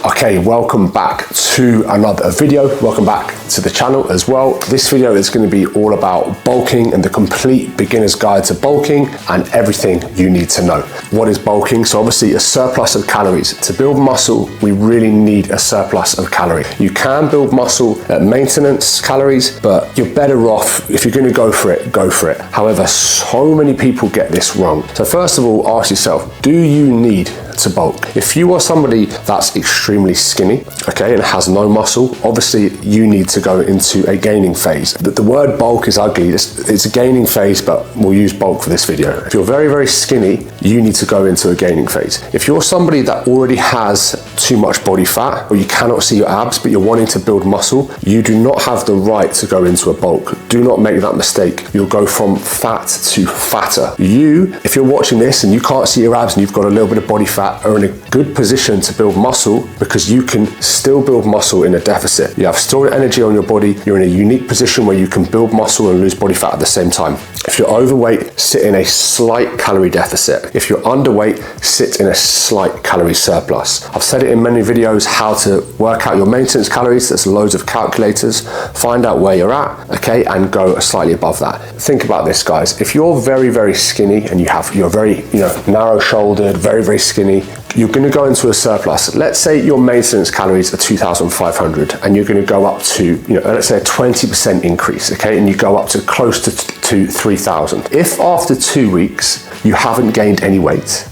Okay, welcome back to another video. Welcome back to the channel as well. This video is going to be all about bulking and the complete beginner's guide to bulking and everything you need to know. What is bulking? So obviously a surplus of calories. To build muscle, we really need a surplus of calories. You can build muscle at maintenance calories, but you're better off, if you're going to go for it, go for it. However, so many people get this wrong. So first of all, ask yourself, do you need to bulk? If you are somebody that's extremely skinny, okay, and has no muscle, obviously you need to go into a gaining phase. The word bulk is ugly. It's a gaining phase, but we'll use bulk for this video. If you're very, very skinny, you need to go into a gaining phase. If you're somebody that already has too much body fat, or you cannot see your abs, but you're wanting to build muscle, you do not have the right to go into a bulk. Do not make that mistake. You'll go from fat to fatter. You, if you're watching this and you can't see your abs and you've got a little bit of body fat, are in a good position to build muscle because you can still build muscle in a deficit. You have stored energy on your body. You're in a unique position where you can build muscle and lose body fat at the same time. If you're overweight, sit in a slight calorie deficit. If you're underweight, sit in a slight calorie surplus. I've said it in many videos how to work out your maintenance calories. There's loads of calculators. Find out where you're at, okay, and go slightly above that. Think about this, guys. If you're very, very skinny and you're very, narrow-shouldered, very, very skinny, you're going to go into a surplus. Let's say your maintenance calories are 2,500 and you're going to go up to, let's say a 20% increase, okay? And you go up to close to 3,000. If after 2 weeks you haven't gained any weight,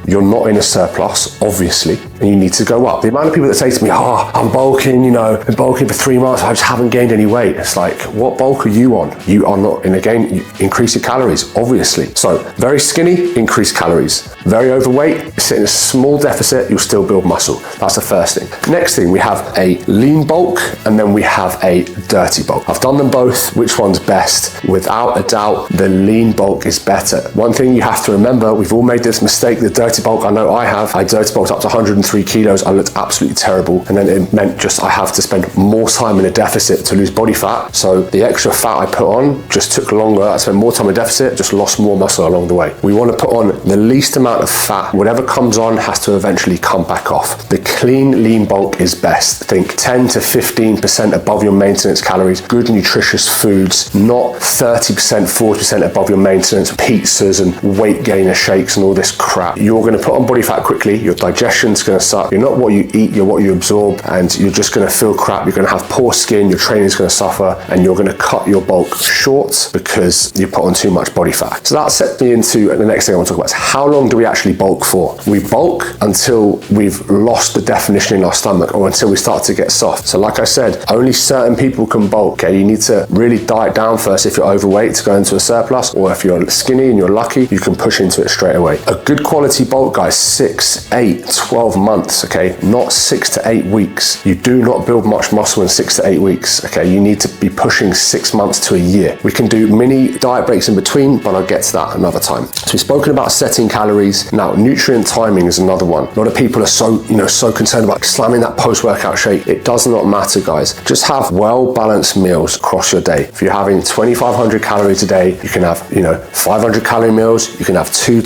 you're not in a surplus, obviously, and you need to go up. The amount of people that say to me, I'm bulking, been bulking for 3 months, I just haven't gained any weight. It's like, what bulk are you on? You are not in a gain, you increase your calories, obviously. So very skinny, increase calories. Very overweight, sit in a small deficit, you'll still build muscle. That's the first thing. Next thing, we have a lean bulk and then we have a dirty bulk. I've done them both. Which one's best? Without a doubt, the lean bulk is better. One thing you have to remember, we've all made this mistake, the dirty bulk, I know I have. I dirty bulked up to 103 kilos. I looked absolutely terrible. And then it meant just I have to spend more time in a deficit to lose body fat. So the extra fat I put on just took longer. I spent more time in a deficit, just lost more muscle along the way. We want to put on the least amount of fat. Whatever comes on has to eventually come back off. The clean lean bulk is best. Think 10 to 15% above your maintenance calories, good nutritious foods, not 30%, 40% above your maintenance, pizzas and weight gainer shakes and all this crap. You're going to put on body fat quickly, your digestion's going to suck, you're not what you eat, you're what you absorb, and you're just going to feel crap, you're going to have poor skin, your training's going to suffer, and you're going to cut your bulk short because you put on too much body fat. So that sets me into the next thing I want to talk about is how long do we actually bulk for? We bulk until we've lost the definition in our stomach or until we start to get soft. So like I said, only certain people can bulk, okay? You need to really diet down first if you're overweight to go into a surplus, or if you're skinny and you're lucky, you can push into it straight away. A good quality bulk, guys, 6, 8, 12 months, okay? Not 6 to 8 weeks. You do not build much muscle in 6 to 8 weeks, okay? You need to be pushing 6 months to a year. We can do mini diet breaks in between, but I'll get to that another time. So we've spoken about setting calories. Now, nutrient timing is another one. A lot of people are so concerned about slamming that post-workout shake. It does not matter, guys. Just have well-balanced meals across your day. If you're having 2,500 calories a day, you can have, 500 calorie meals. You can have two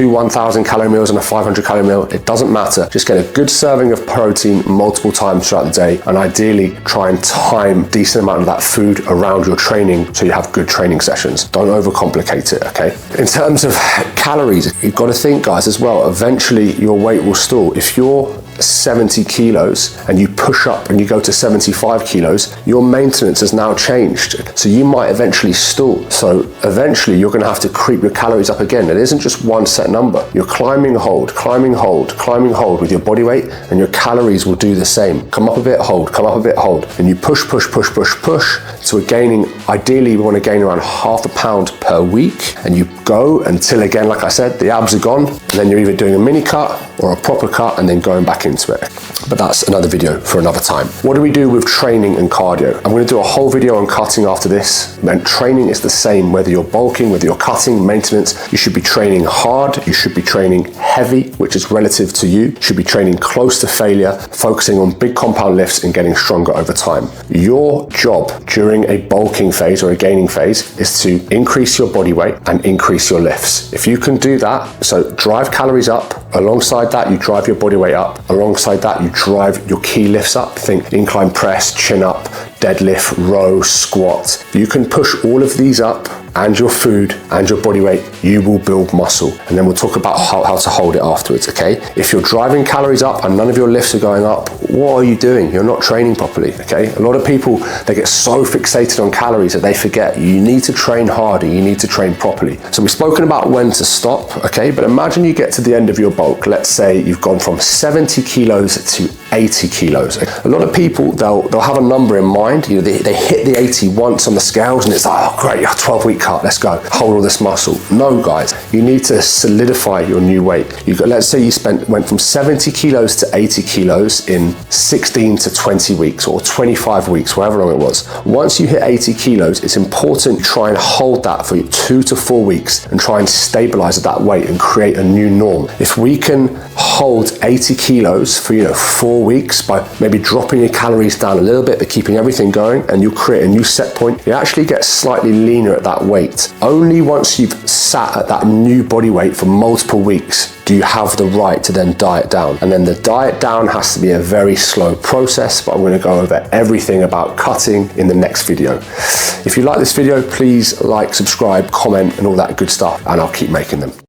1,000 calorie meals and a 500 calorie meal. It doesn't matter. Just get a good serving of protein multiple times throughout the day, and ideally try and time a decent amount of that food around your training so you have good training sessions. Don't overcomplicate it, okay? In terms of calories, you've got to think, guys, as well, eventually your weight will stall. If you're 70 kilos and you push up and you go to 75 kilos, your maintenance has now changed. So you might eventually stall. So eventually you're going to have to creep your calories up again. It isn't just one set number. You're climbing, hold with your body weight, and your calories will do the same. Come up a bit, hold, come up a bit, hold. And you push to a gaining, ideally we want to gain around 0.5 pound per week. And you go until, again, like I said, the abs are gone. And then you're either doing a mini cut or a proper cut and then going back into it. But that's another video for another time. What do we do with training and cardio? I'm going to do a whole video on cutting after this. And training is the same, whether you're bulking, whether you're cutting, maintenance. You should be training hard. You should be training heavy, which is relative to you. You should be training close to failure, focusing on big compound lifts and getting stronger over time. Your job during a bulking phase or a gaining phase is to increase your body weight and increase your lifts. If you can do that, so drive calories up, alongside that you drive your body weight up, alongside that, you drive your key lifts up. Think incline press, chin up, deadlift, row, squat. You can push all of these up and your food and your body weight, you will build muscle. And then we'll talk about how to hold it afterwards, okay? If you're driving calories up and none of your lifts are going up, what are you doing? You're not training properly, okay? A lot of people, they get so fixated on calories that they forget you need to train harder, you need to train properly. So we've spoken about when to stop, okay? But imagine you get to the end of your bulk. Let's say you've gone from 70 kilos to 80 kilos. A lot of people, they'll have a number in mind. You know, they hit the 80 once on the scales and it's like, oh great, you're 12-week cut, let's go, hold all this muscle. No guys, you need to solidify your new weight. Let's say you went from 70 kilos to 80 kilos in 16 to 20 weeks or 25 weeks, however long it was. Once you hit 80 kilos, it's important to try and hold that for 2 to 4 weeks and try and stabilize at that weight and create a new norm. If we can hold 80 kilos for 4 weeks by maybe dropping your calories down a little bit but keeping everything going, and you'll create a new set point, you actually get slightly leaner at that weight. Only once you've sat at that new body weight for multiple weeks do you have the right to then diet down. And then the diet down has to be a very slow process, but I'm going to go over everything about cutting in the next video. If you like this video, please like, subscribe, comment and all that good stuff, and I'll keep making them.